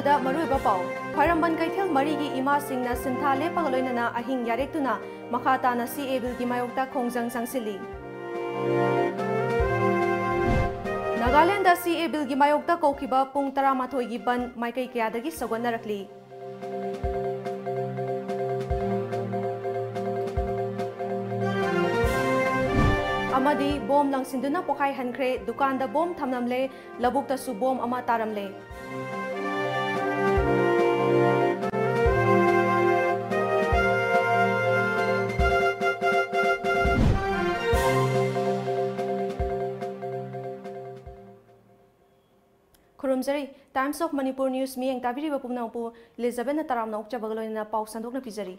ꯇꯥꯕꯗ ꯃꯔꯨꯑꯣꯏꯕ ꯄꯥꯎ ꯈ꯭ꯋꯥꯏꯔꯝꯕꯟ ꯀꯩꯊꯦꯜ ꯃꯔꯤꯒꯤ ꯏꯃꯥꯁꯤꯡꯅ ꯁꯤꯟꯊꯥ ꯂꯦꯞꯄꯒ ꯂꯣꯏꯅꯅ ꯑꯍꯤꯡ ꯌꯥꯔꯦꯛꯇꯨꯅ ꯃꯈꯥ ꯇꯥꯅ CA ꯕꯤꯜꯒꯤ ꯃꯥꯌꯣꯛꯇ ꯈꯣꯡꯖꯪ ꯆꯪꯁꯤꯜꯂꯤ꯫ ꯅꯥꯒꯥꯂꯦꯟꯗ CA ꯕꯤꯜꯒꯤ ꯃꯥꯌꯣꯛꯇ ꯀꯧꯈꯤꯕ ꯄꯨꯡ 12ꯒꯤ ꯕꯟ ꯃꯥꯏꯀꯩ ꯀꯌꯥꯗꯒꯤ ꯁꯧꯒꯠꯅꯔꯛꯂꯤ꯫ अमदी बोम लंसिंदुना पोखाई हनख्रे दुकान दा बोम थमनमले लबुक तसु बोम अमा तारमले। खुरुमजरी टाइम्स ऑफ मणिपुर न्यूज़ मियंग ताबिरिबा पुंगनांगपु इलिजाबेथ तरामना उक्चबगलोइना पाउ संदोकना पिजरी।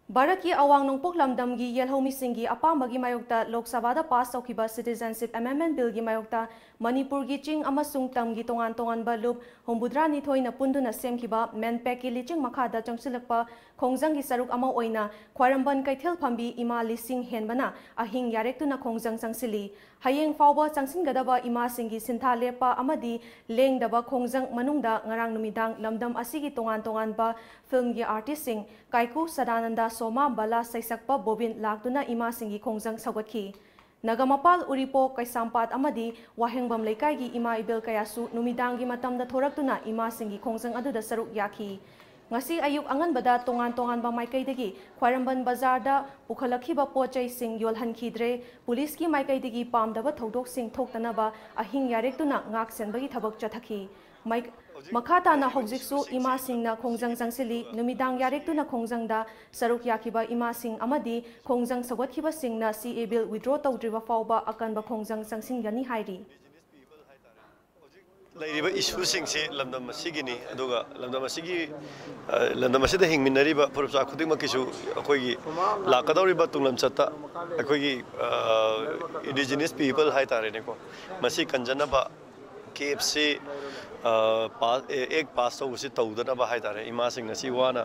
भारत की अवांग नोंपोक लमदम की येलहोमी सिंगी अपामगी मायोक्ता लोकसभा पास तौखिबा सिटीजनशिप अमेंडमेंट बिल की मायोक्ता मणिपुर की चिंग अमसुंग तम की तोंगान तोंगानबा लुप 92 पुंदुना सेमखिबा मेनपेक की लिचिंग मखादा चंगसिलकपा खोंजंग की सरुक अमा ओइना ख्वाइरंबन कैथेल फंबी इमा लिसिंग हेनबना अहिंग यारेक्तुना खोंजंग चंगसिली। हयेंग फावबा चंगसिनगदबा इमा सिंगी सिंथा Lepa अमदी लेंगदबा खोंजंग मनुंगदा ngarang numidang lamdam asigi tongan tonganba film gi artist sing kaiku sadananda soma bala saisakpa bobin laktuna ima singi khongjang sagatki nagamapal uripo kaisampat amadi wahengbam leikai gi ima ibel kayasu numidang gi matamda thoraktuna ima singi khongjang aduda saruk yaki ngasi ayuk anganbada tongan tonganba maikaidagi khwairamban bazar da pukhalakhiba pochai sing yolhankhidre police ki maikaidagi pamdaba thodok sing thoktanaba ahing yarektuna ngak senbagi thabak chathaki मखाता ना हौजिकसु इमा सिंगना खोंजंग जंगसिली नुमिदांग यारेक्तुना खोंजंगदा सरुक याखिबा इमा सिंग अमदी खोंजंग सगतखिबा सिंगना CA बिल विड्रॉ तौद्रिबा फावबा अकनबा खोंजंग संसिंगनी हाइरी लैरिबा इशू सिंगसे लमदम मसिगिनी अदुगा लमदम मसिगी लमदम मसिदा हिंगमिनरिबा पुरपसा खुदिमकिसु अखोइगी लाकदौरिबा तुंगलमचता अखोइगी इंडिजिनियस पीपल हाइतारेनेको मसि कंजनबा KFC एक पास तौबसी तौदनबा हाइतारे इमा सिंग सी वाना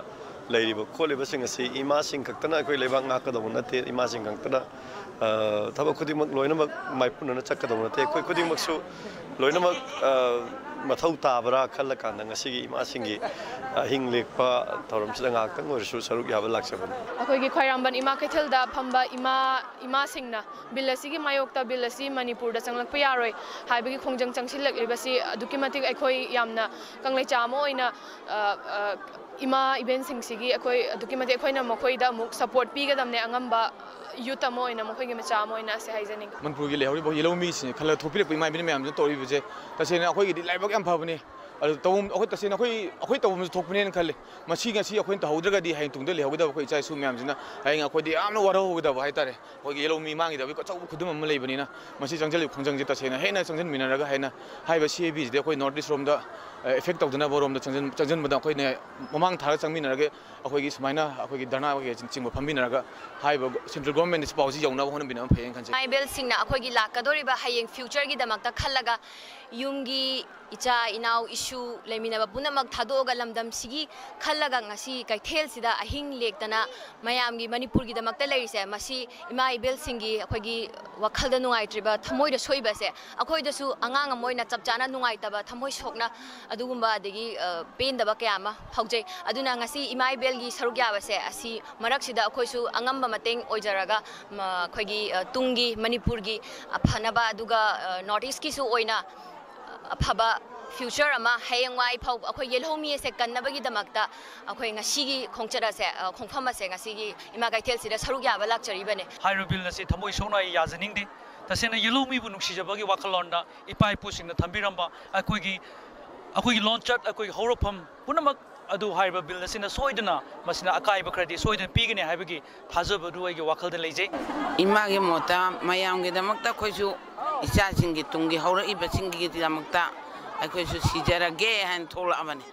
लैरिबा खोलिबा सिंग सी इमा सिंग खक्तना अखोइ लेबा ngakadau nate इमा सिंग खक्तना थबा खुदिमक लोइनमक माइपुनना चक्कदौ नते अखोइ खुदिमकसु लोइनमक मथौ ताबरा खल्ला कांदा ngasiगी इमा सिंगी हिंग लेकपा थौरमसिदा ngakang ओरसु सरुक याबा लाक्सबन अखोइगी ख्वाइरामबन इमा कैथेलदा फंबा इमा सिंगना बिल असिगी मायोक्ता बिल असि मणिपुरदा चंगलकपा यारोय हाइबगी खोंजंग चंगसिलकलिबसि अदुकी मतिक अखोइ यामना कंगलै चामो ओइना इमा इवेंट सिंगसिगी अखोइ अदुकी मतिक अखोइना मखोइदा मुक सपोर्ट पीगदमने अंगंबा यूथ अमो ओइना मखोइगी मचा अमो ओइना से हाइजनिंग मनपुरगी लेहौरिबो येलोमी सिन खला थोपिलक इमा इवेंट मैम तोरिबजे तसेना अखोइगी लाइबक याम फबनी तौम अखोइ तसेना अखोइ तौम थोपनेन खले मसी गसी अखोइ तहौद्रगदी हाइ तुंगदे लेहौगदा अखोइ चाइ सु मैमजिना हाइ अखोइदि यामना वरहोगदा हाइतारे अखोइ येलोमी मांगिदा कचौ खुदुम अम लेबनिना मसी चंगजल खोंजंगजे तसेना हेना चंगजन मिनरगा हाइना हाइबा CAB दे अखोइ नॉर्थ ईस्ट रोमदा इफेक्ट तौदना बोरोमदा चंगजन बदा अखोइने ममांग थारा चंगमिनरगे अखोइगी सुमाइना अखोइगी धरना वगे चिंगबो फंबिनरगा हाइबा सेंट्रल गवर्नमेंट पाउजी जौना होन बिना फेन खनसे माइबेल सिंगना अखोइगी लाकदोरिबा हाइयेंग फ्यूचर गी दमकता खल्लगा युमगी इचा इनाउ इशू लेमिनबा पुनमक थादोगा लमदम सिगी खल्लगा ngasi कैथेल सिदा अहिंग लेक्तना मयामगी मणिपुर गी दमकता लेरिसे मसी इमा इबेल सिंगी अखोइगी वखलदा नुंगाइत्रिबा थमोइदा सोइबसे अखोइदसु अंगांग अमोइना चपचाना नुंगाइतबा थमोइ सोकना अदुगुम्बा अदगी पेनदबा कयामा फौजे अदुना ngasi इमा इबेल गी सरुक याबसे असि मरकसिदा अखोइसु अंगंबा मतेंग ओइजरागा अखोइगी तुंगी मणिपुर गी अफनबा अदुगा नॉर्थ ईस्ट किसु ओइना अफबा फ्यूचर अमा हेयंवाई फाउ अखोइ येलहोमी से कन्नबगी दमकता अखोइ ngasiगी खोंचरासे खोंफमसे ngasiगी इमा कैथेल सिदा सरुक याबा लाक्चरिबने हाइरो बिल नसे थमोइ सोनाय याजनिंगदि तसेना येलहोमी बु नुक्सिजबगी वाखलonda इपाइ पुसिंगना थंबिरंबा अखोइ लॉन्चर अखोइ हौरफम पुनमक अदु हाइबा बिल नसेना सोइदना मसिना अकाइबा खरदि सोइदन पीगने हाइबगी थाजबदु अइगे वाखलदा लेजे इमागे मोता मयामगे दमकता खोइसु इचासिंगी तुंगी हौरइबा सिंगी दमकता अखोइसु सिजरगे हान थोलाबने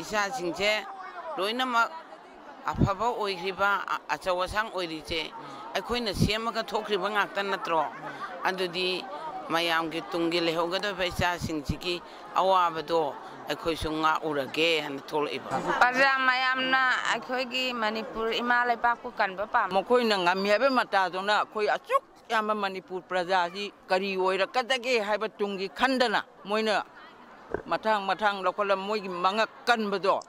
इचासिंगसे लोइनमक अफबा ओइख्रिबा अचवसांग ओइरिचे अखोइना सेमगा थोख्रिबा ngakta natro adudi mayamge tungge lehogada paisa singchiki awabado अखोई सुंगा उरगे हन थोल इबा प्रजा मयामना अखोइगी मणिपुर इमालय पाकु कनबा पाम मखोइ नंगा मियाबे मता दोना अखोइ अचुक याम मणिपुर प्रजा जी करी ओइरकदगे हाइबा तुंगी खंडना मोइना ꯃꯊꯪ ꯂꯧꯈꯠꯂ ꯃꯣꯏꯒꯤ ꯃꯉꯛ ꯀꯟꯕꯗꯣ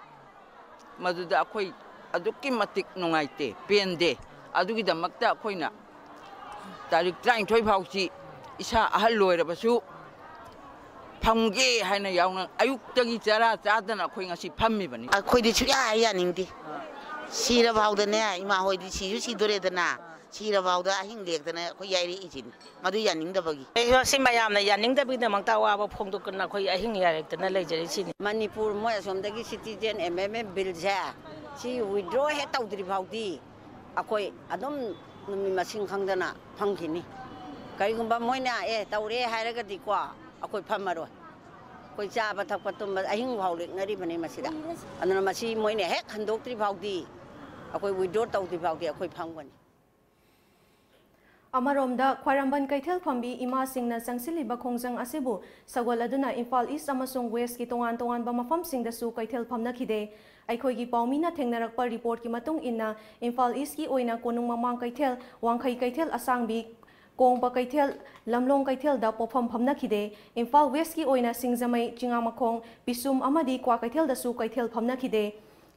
ꯃꯗꯨꯗ ꯑꯩꯈꯣꯏ ꯑꯗꯨꯛꯀꯤ ꯃꯇꯤꯛ ꯅꯨꯡꯉꯥꯏꯇꯦ ꯄꯦꯟꯗꯦ ꯑꯗꯨꯒꯤꯗꯃꯛꯇ ꯑꯩꯈꯣꯏꯅ ꯇꯥꯔꯤꯛ 23 ꯐꯥꯎꯁꯤ ꯏꯁꯥ ꯑꯍꯜ ꯑꯣꯏꯔꯕꯁꯨ ꯐꯝꯒꯦ ꯍꯥꯏꯅ ꯌꯥꯎꯅ ꯑꯌꯨꯛꯇꯒꯤ ꯆꯔꯥ ꯆꯥꯗꯅ ꯑꯩꯈꯣꯏ ꯉꯁꯤ ꯐꯝꯃꯤꯕꯅꯤ ꯑꯩꯈꯣꯏꯗꯤ ꯁꯨꯡꯌꯥ ꯌꯥꯅꯤꯡꯗꯦ 시라바우드네 이마 호이디 시주시도래드나 시라바우드 아힘렉드네 그 야이리이진 마두 야닝다버기 이거 심마야나 야닝다비다망다 와바 퐁도 끝나 거의 아힘 야렉드나 레저리시니 마니푸르 모야 somdagi citizen mm bilse 시 withdraw 해 tawdri 바우디 아코이 아돔 놈이 마싱 강다나 방기니 가리금바 모이나 에 tawre 하이라가디고 아코이 팜마로 कोई चाबा थकपा तुम अहिंग भाव लेक्नरी बने मसीदा अनना मसी मोइने हेक हंदोक्त्री भावदी अकोई विड्रॉ तौदी भावदी अकोई फंगबनी अमरोमदा ख्वारंबन कैथेल फंबी इमा सिंगना संगसिलिबा खोंजंग असेबु सगोल अदुना इम्फाल ईस्ट अमसोंग वेस्ट की तोंगान तोंगानबा मफम सिंगदसु कैथेल फमनखिदे अखोईगी पाउमीना थेंगनरकपा रिपोर्ट की मतुंग इन्ना इम्फाल ईस्ट की ओइना कोनुंग ममांग कैथेल वांखई कैथेल असांगबी कोंगबा कैथेल लमलोंग कैथेल दा पोफम फमनखिदे इम्फाल वेस्ट की ओइना सिंगजमई चिंगामखोंग पिसुम अमदी क्वा कैथेल दसु कैथेल फमनखिदे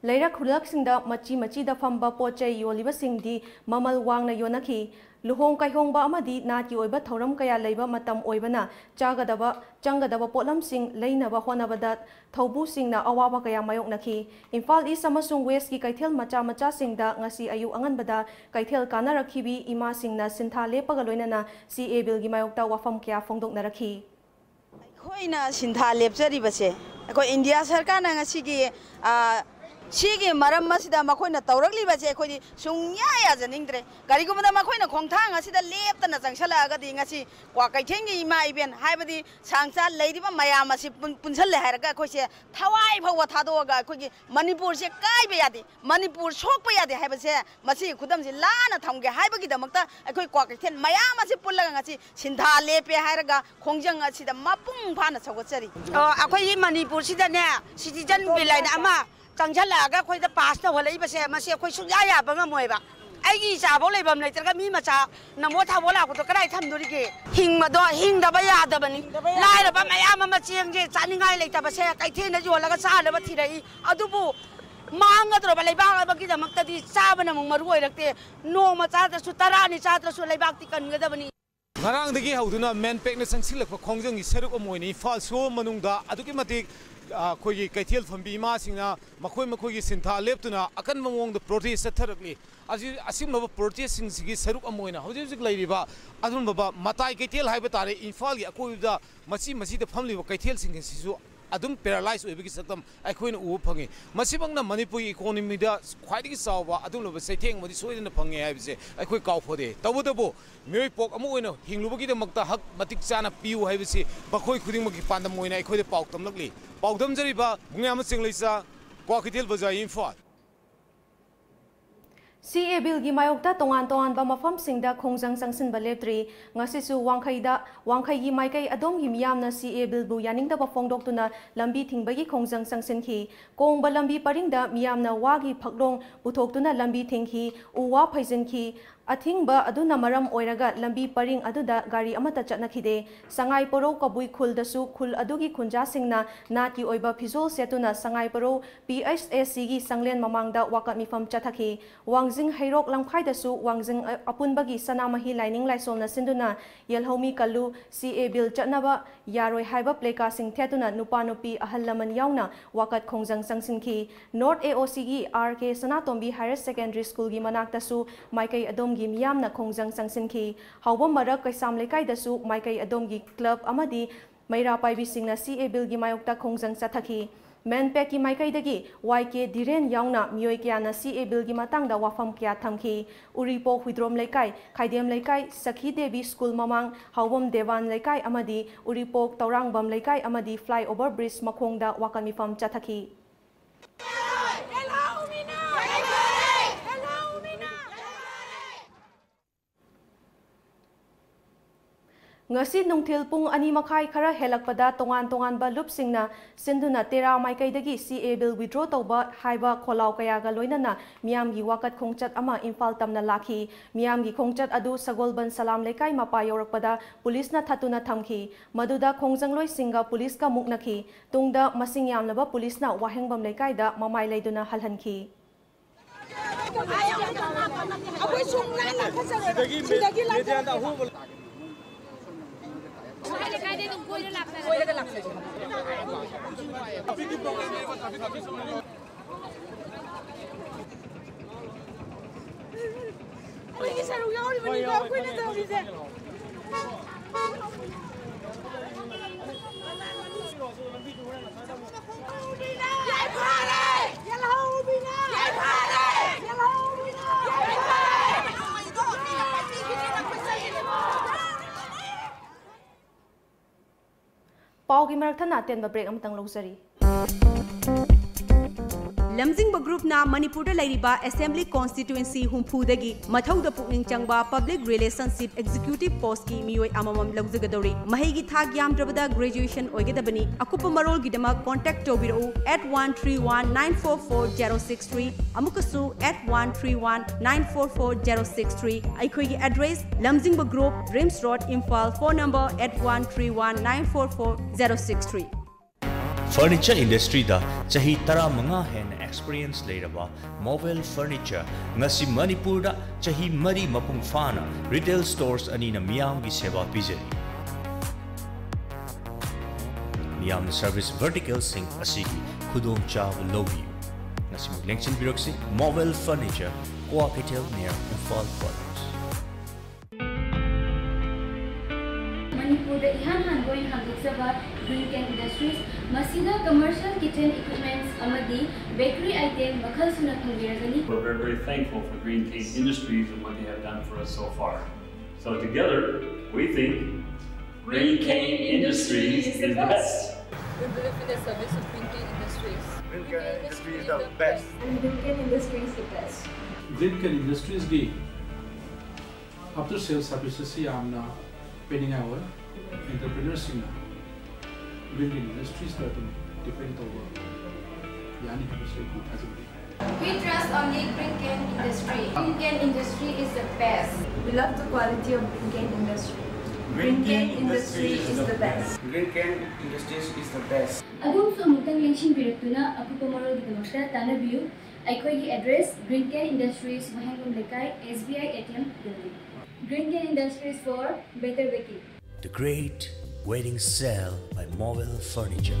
लैरक हुलकसिंगदा मची मचीदा फंबा पोचै योलिबसिंगदी ममल वांगना योनखि लुहोंग काइहोंगबा अमदी नाकी ओइबा थौरम कया लैबा मतम ओइबना चंगदबा पोलमसिंग लैनबा होनबदा थौबुसिंगना अवाबा कया मायोकनखि इम्फाल ईस्ट अमसुंग वेस्ट की कैथेल मचा सिंगदा ngasi ayu anganbada kaithel kanarakibi ima singna sintha lepaga loinana CA bill gi mayokta wafam kya phongdoknarakhi khoina sintha lepjaribase ko India sarkar na ngasi gi 시기 마람 마시다 마코이나 떠럭리바제 코디 숭야야 자닝드레 가리고마다 마코이나 공탕 아시다 렙다나 장살라가디 ngasi 과카이챙기 이마 이벤 하이바디 상자 레이디바 마야마시 punsal레 하라가 코시 타와이 파와 타도가 코기 मणिपुरसे काइबे यादे मणिपुर सोकबे यादे हाइबसे मसी खुदमसे लाना थमगे हाइबगी दमक्ता अखोई क्वाकथेन मयामासे पुल्लगा ngasi सिन्धा लेपे हारगा खोंजंग असिदा मपुंग फाना सगोचरी अखोई Manipur सिदाने citizen बिलाइन अमा चंगलागा खोइदा पास त होलै बसे मसे खोइ सुया याबंग मोइबा आइगी चाबो लेबम लेत्रगा मी मचा नमो थाबो लागो तो कराइ थमदोरिगे हिंगमदो हिंगदबा यादबनी लाइरबा मयाम मचेंगे चानिंगाइ लेतबसे कैथेन जोलगा चालबा थिरई अदुबु मांगद्रो लेबागबगी दमक्तदी चाबन मु मरु ओइरक्ते no मचाद्रसु तरानि चाद्रसु लेबागति कनगदबनी ngaraangdagi hauduna manpackna sangsilakpa khongjanggi seruk amoini fal so manungda aduki matik खोई कैथेल फंबी मासिंगना मखोई सिंथा लेप्तुना अकन ममोंग प्रोटेस्ट चथरकली असिमब प्रोटेस्ट सिंगी सरुक अमोइना हौजिक हौजिक लैरिबा अदुनबा मताई कैथेल हाइबा तारे इम्फाल की अकोइबदा मची फमलिबा कैथेल सिंग सिसु अदुम पैरालाइज ओइबगी सकम अखोइन उ फंगे मसिबंगना मणिपुरी इकोनॉमीदा ख्वाइदगी सावबा अदुमलब सैथेंग मदि सोइदना फंगे हाइबसे अखोइ काउफोदे तबुदबो मियोइ पोक अमु ओइना हिंगलुबगी दमक्ता हक मतिक चाना पियु हाइबसे बखोइ खुदिंगमगी पांदम ओइना अखोइदे पाउतमलकली पाउदमजरिबा बुंगाम सिंगलैसा क्वाकितेल बजाय Imphal CA bill gi mayokta tongan ba mafam singda khongjang sangsin ba leptri ngasisu wangkhai gi maikai adom gi miyamna CA bill bu yaningda ba phongdok tuna lambi thingbagi khongjang sangsin khi kong ba lambi paringda miyamna wagi phaklong puthok tuna lambi thinghi uwa phaijin khi अथिंगबा अदुना मरम ओइरगा लंबी purring अदुदा गाड़ी अमता चटनखिदे संगाई परो कबुई खुलदसु खुल अदुगी खुंजा सिंगना नाकी ओइबा फिजोल सेतुना संगाई परो PHSC गी संगलेन ममांगदा वाकत मिफम चथखि वांगजिंग हैरोक लंखाइदसु वांगजिंग अपुनबगी सनामही लाइनिंग लाइसोमना सिंदुना यलहोमी कल्लु CA बिल चटनबा यारोय हाइबा प्लेका सिंग थेतुना नुपा नुपी अहल लमन यावना वाकत खोंजंग संगसिनखि नॉर्थ AOC गी RK Sanatombi higher secondary school गी मनाक्तसु माइकै अदोम गी मियामना खोंजंग संगसिनखि हाउबम मरक कैसाम लेकाइदसु माइकै अदोमगी क्लब अमदी मैरा पाइबी सिंगना CA बिल गी मायोक्ता खोंजंग चथखि मैनपैक की माइकैदगी YK दिरेन यावना मियोय क्याना CA बिल गी मतंगदा वाफम क्या थमखि उरिपोक हुइद्रोम लेकाई खाइदेम लेकाई सखी देवी स्कूल ममांग हाउबम देवान लेकाई अमदी उरिपोक तौरांगबम लेकाई अमदी फ्लाईओवर ब्रिज मखोंगदा वाकमिफम चथखि ngasi nungthil pung ani makhai khara helakpada tongan ba sinduna tera maikaidagi CA bill withdraw tauba haiba kholau kaya ga loinana miyamgi wakat khongchat ama imphal tamna lakhi miyamgi khongchat adu sagolban salam lekai mapa yorakpada police na thatuna thamki maduda khongjangloi singa police ka muknakhi tungda masing yamlaba police na wahengbam lekai da mamai leiduna halhanki Paugi marakthana tenba break amatang losari. lamjingba group na Manipur da lairiba assembly constituency humphudagi mathauda pukning changba public relationship executive post ki miyoi amamam lawjagadori mahigi thak yamdrabada graduation oigedabani akupa marol gidama contact tobiro at 131944063 amukasu at 131944063 aikhoi gi address lamjingba group Rims Road Imphal phone number at 131944063 Furniture industry da chahi tara manga hen experience leiraba mobile furniture ngasi Manipur da chahi mari mapung fana retail stores ani na miyam gi seva pijari miyam service vertical sing asigi khudong chaw lobi ngasi lengchin biroksi mobile furniture Coapitel near Imphal Quarters Manipur da ihan hangoin hangitsaba Green Can Industries Masida commercial kitchen equipments amadi bakery item makhal suna phangiragani. We're very thankful for Green Can Industries and what they have done for us so far. So together, we think Green Can Industries is the best. We believe in the service of Green Can Industries. Green Can Industries is the best. And Green Can Industries is the best. Green Can Industries gi after sales services si amna pending hour entrepreneurs sing Green Can Industries that depend over yani have say good as We trust only Green Can Industry. Green Can Industry is the best. We love the quality of Green Can Industry. Green Can Industries is the best. Green Can Industries is the best. Agum so mutang lenshin biraktuna akupa marol gidamakta tanabiu aikhoi gi address Green Can Industries mahangum lekai SBI ATM building. Green Can Industries for better baking. The Great Wedding Sale by Mobile Furniture.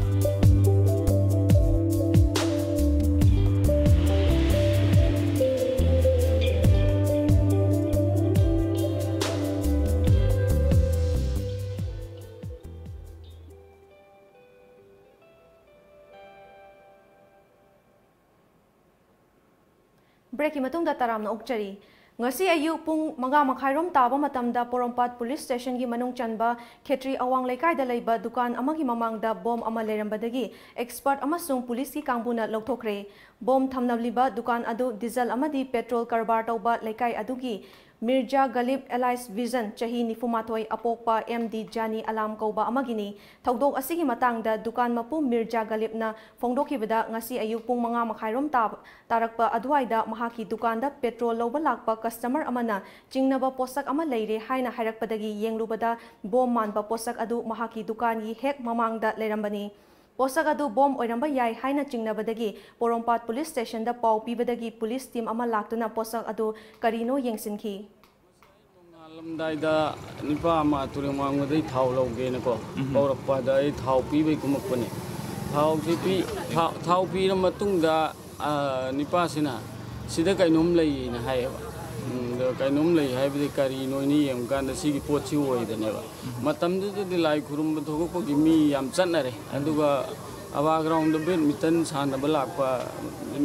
Break matungda taramna ukchari ngasi ayu pung manga makhairom taba matamda Porompat police station gi manung chanba khetri awang lekai da leiba dukan amagi mamangda bom ama lerambadagi expert amasung police ki kangbuna lokthokre bom thamnabliba dukan adu diesel amadi petrol karbar tauba lekai adugi Mirja Galib Allies Vision chahi nifumatoi apokpa MD Jani Alam kauba amagini thaudok asigi matangda dukan mapu Mirja Galib na fongdokibada ngasi ayu pung manga makhairom tarakpa adwaida mahaki dukanda petrol loba lakpa customer amana jingnaba posak ama leire haina hairakpadagi yenglubada bom manba posak adu mahaki dukan gi hek mamangda lerambani posak adu bom oiramba yai haina jingnabadagi Porompat police station da pau pibadagi police team ama laktuna posak adu karino yengsinki lamdaida nipa ma turimang dai thau loge ne ko paurakpa dai thau pi bai kumakpani thau si pi thau pi ra matung da nipa sina sida kainom lei na haiba da kainom lei haibi kari noini yem kan da sigi pot si oi da ne ba matam de lai khurum thoko ko gi mi yam chanare aduga awa ground da badminton sana balakpa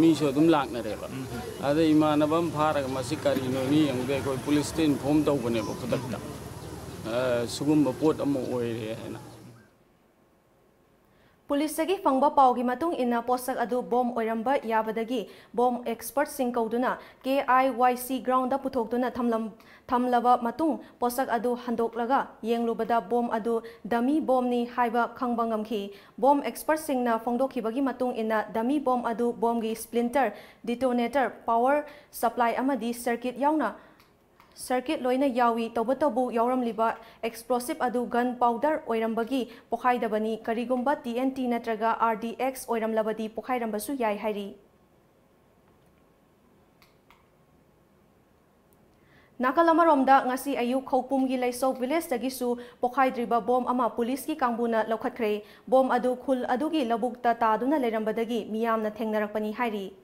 mi so dum lakna re ba ada imanabam phara ma sikari noini yem de ko police station form tau bane ba khudak sugum pot amo oi re na Pulisagi fangba paugi matung ina posak adu bom oiramba yabadagi bom expert sing kauduna KIYC ground da puthokduna thamlaba matung posak adu handoklaga yenglubada bom adu dummy bom ni haiba khangbangam ki bom expert sing na phongdokhibagi matung ina dummy bom adu bom gi splinter detonator power supply amadi circuit yauna circuit loina yawi tobatabu yauram liba explosive adu gun powder oirambagi pokhaidabani karigumba TNT natraga RDX oiram labadi pokhairambasu yai hairi Nakalamaromda ngasi ayu khopum gi laisok village dagisu pokhaidriba bom ama police ki kangbuna lokhatkre bom adu khul adugi labukta taduna lerambadagi miyamna thengnarakpani hairi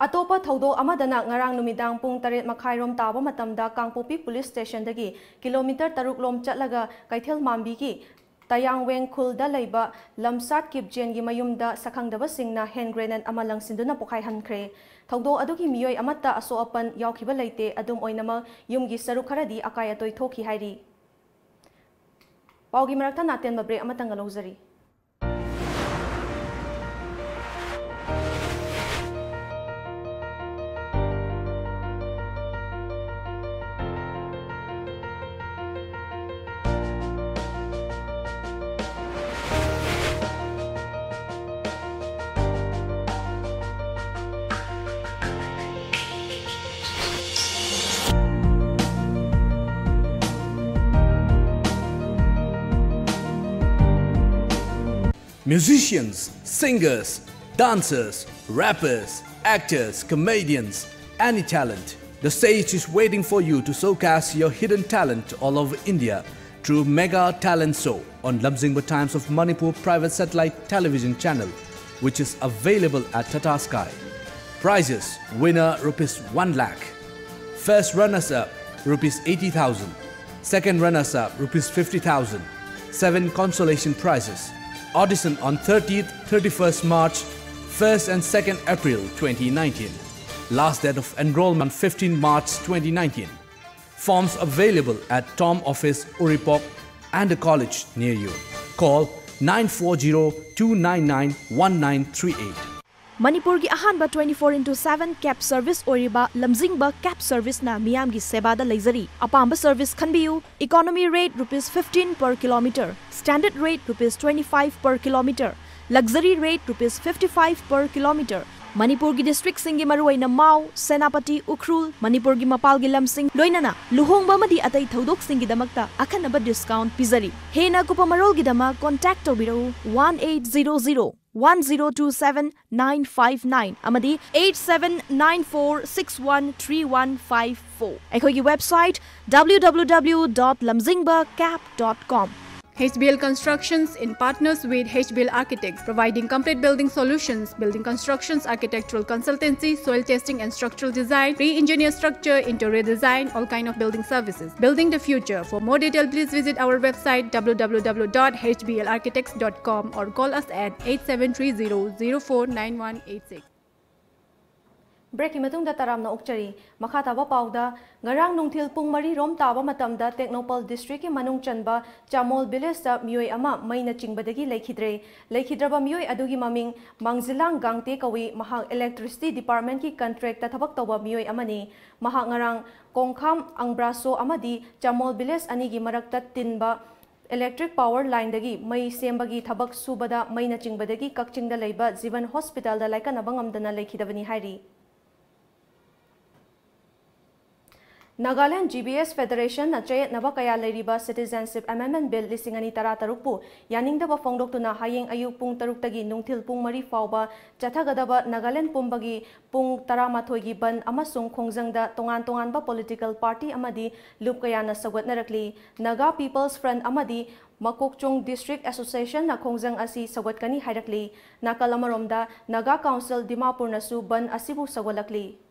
Atopa thaudo amadana ngarang numidang pung 8:30 taba matamda Kangpopi police station dagi kilometer 3 lom chatlaga Kaithel Mambi ki Tayangweng khulda leiba lamsat kipjen gi mayumda sakhangdaba singna hand grenade amalang sinduna pokhai hankhre thaudo adugi miyoi amata aso apan yaukhiba leite adum oinama yumgi saru kharadi akai atoi thoki hairi paugi marakta naten mabre amatanga lozari Musicians, singers, dancers, rappers, actors, comedians, any talent. The stage is waiting for you to showcase your hidden talent all over India through Mega Talent Show on Lamjingba Times of Manipur private satellite television channel, which is available at Tata Sky. Prizes: winner ₹1 lakh, first runners-up ₹80,000, second runners-up ₹50,000, 7 consolation prizes. Audition on 30th, 31st March, 1st and 2nd April 2019. Last date of enrollment 15 March 2019. Forms available at Tom Office, Uripok and a college near you. Call 940-299-1938. Manipur ki ahanba 24/7 cab service oriba lamjingba cab service na miyam gi seba da leizari apamba service khanbiu economy rate ₹15 per kilometer standard rate ₹25 per kilometer luxury rate ₹55 per kilometer Manipur gi district singi maruaina Mau Senapati Ukhrul Manipur gi mapal gi lamsing loinana luhongba madi atai thodok singi damakta akhanaba discount pizari hena kupamarol gi dama contact tobiro 1800 1027-959 amadi 8794613154. Ekhogi website www.lamjingbacap.com. HBL Constructions in partners with HBL Architects, providing complete building solutions, building constructions, architectural consultancy, soil testing and structural design, pre-engineer structure, interior design, all kind of building services. Building the future. For more detail, please visit our website www.hblarchitects.com or call us at 8730-049186. Break imatung da taram na ukchari makata ba pauda ngarang nungthil pung mari rom taba matamda Technopal district ki manung chanba Chamol village da miyoi ama maina chingbadagi leikhidraba miyoi adugi maming mangzilang gangte kawi mahang electricity department ki contract ta thabak toba miyoi amani mahang ngarang kongkham angbraso amadi Chamol village ani gi marakta tinba electric power line dagi mai sembagi thabak subada maina chingbadagi kakchingda leiba Jivan hospital da laika nabangamdana leikhidabani hairi Nagaland GBS Federation na chayat na bakaya lairiba Citizenship Amendment Bill 2013 yaningdaba phongdoktuna hayeng ayuk pung 3 tagi nungthil pung 3 fauba chathagadaba Nagaland pumbagi pung 13 gi ban amasung khongjangda tongan ba political party amadi lupkayana sagwatnarakli Naga People's Front amadi Makokchung District Association na khongjang asi sagwatkani hairakli nakalamaromda Naga Council Dimapur nasu ban asibu sagwalakli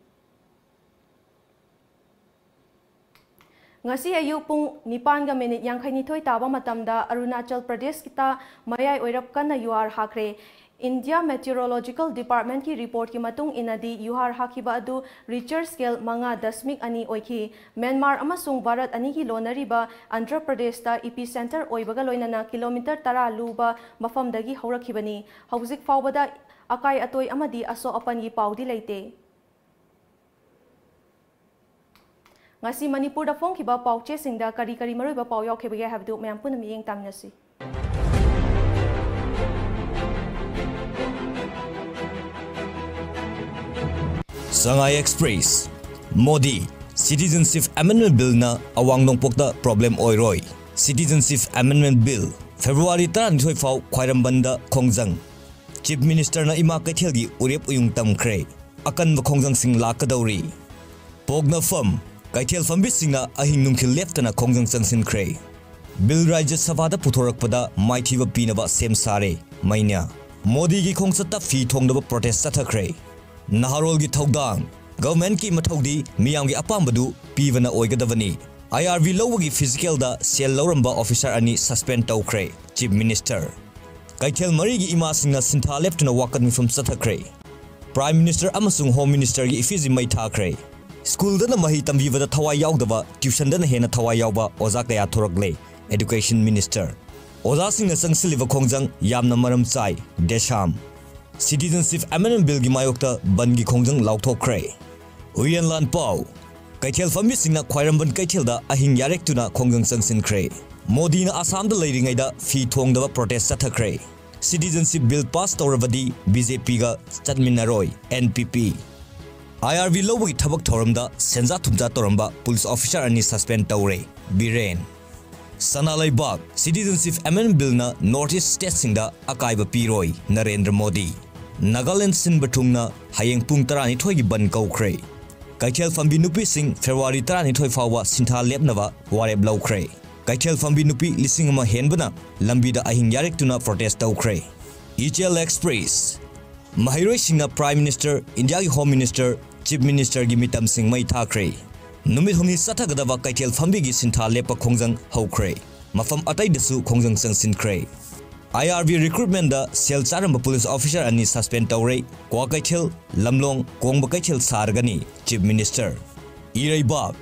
Ngasi ayuk pung 9:52 taba matamda Arunachal Pradesh kita mayai oirap kana yuar hakre India Meteorological Department ki report ki matung inadi yuhar hakiba adu Richter scale manga dasmik ani oiki Myanmar amasung Bharat ani ki lonariba Andhra Pradesh ta epicenter oibaga loinana kilometer 10 luba mafamdagi haurakibani hauzik faubada akai atoi amadi aso apan gi paudi leite ngasi Manipur da phong kiba pauche singda kari kari maroi ba pau yaukebage habdu mayam punam yeng tamnasi Shanghai Express Modi Citizenship Amendment Bill na awang nongpokta problem oiroi Citizenship Amendment Bill February 30 fau khwairambanda khongjang Chief Minister na ima kaithelgi urep uyung tamkhre akan khongjang sing lakadauri pogna fam kaithel fambi singna ahing nungkhil leftana khongjang changsin khre Bill Rajya Sabha da puthorakpada maithiba pinaba sem sare maina Modi gi khongsata fi thongdaba protest sathakre Naharol gi thawdang government ki mathaudi miyam gi apambadu pivana oigadavani IRV lowgi physical da sel loramba officer ani suspend tawkhre Chief Minister Kaithel mari gi ima singna sintha leftna wakan from sathakre Prime Minister amasung Home Minister gi ifizi mai thakre School da mahi tambiba da thawai yaudaba tuition da hena thawai yauba oza kaya thorakle Education Minister Oza singna sangsiliva khongjang yamna maram chai desham Citizenship Amendment Bill gi mayokta bangi khongjang lauthokre Uyan lan pau kaithel fambi singna khwairamban kaithel da ahing yarek tuna khongjang changsin khre Modi na Assam da leiringai da fi thongdaba protest sathakre Citizenship Bill pass tawrabadi BJP ga chatminaroi NPP IRV lowgi thabak thoramda senja thumja toramba police officer ani suspend tawre Biren Sanalai Bag Citizenship Amendment Bill na Northeast State singda akaiba piroi Narendra Modi Nagaland sin batungna hayeng pung 12 gi ban kaukhre Kaithel fambi nupi sing February 12 fawa sintha lepnava wareb laukhre Kaithel fambi nupi lising ma henbana lambida ahing yarek tuna protest tawkhre ECL Express Mahiroi singna Prime Minister India gi Home Minister Chief Minister gi mitam sing mai thakre Numit humni sathagadava kaithel fambi gi sintha lepa khongjang haukhre mafam atai desu khongjang changsin khre IRV recruitment da sel charamba police officer ani suspend tawre kwa kaithel lamlong kongba kaithel sargani Chief Minister Irei Bab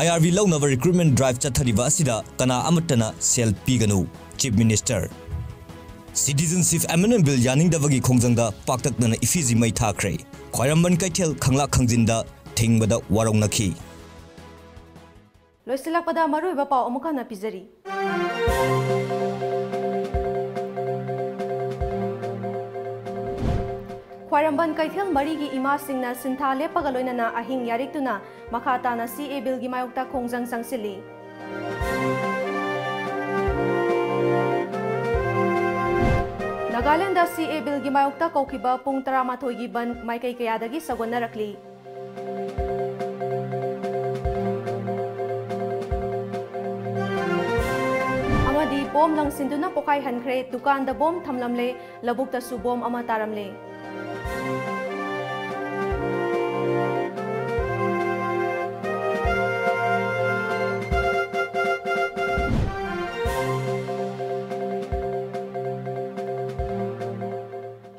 IRV lawnava recruitment drive chathariba asida kana amatana sel piganu Chief Minister Citizenship Amendment Bill yaningdavagi khongjangda paktaknana ifizi mai thakre khwairamban kaithel khangla khangjinda thingbada warongnakhi Loisilakpada maruiba pau amuka na pizari Khwairamban kaithel marigi ima singna sintha lepaga loinana ahing yariktuna makhata na CA bill gi mayokta khongjang sangsili Nagaland da CA bill gi mayokta kaukiba pung 13 gi ban maikai kayadagi sagonarakli Amadi bom lang sinduna pokai hankre dukan da bom thamlamle labuk ta su bom ama taramle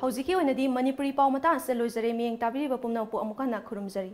Hauziki oinadi Manipuri pau mata se loizare miyeng tabiri ba pumna pu amuka na khurumjari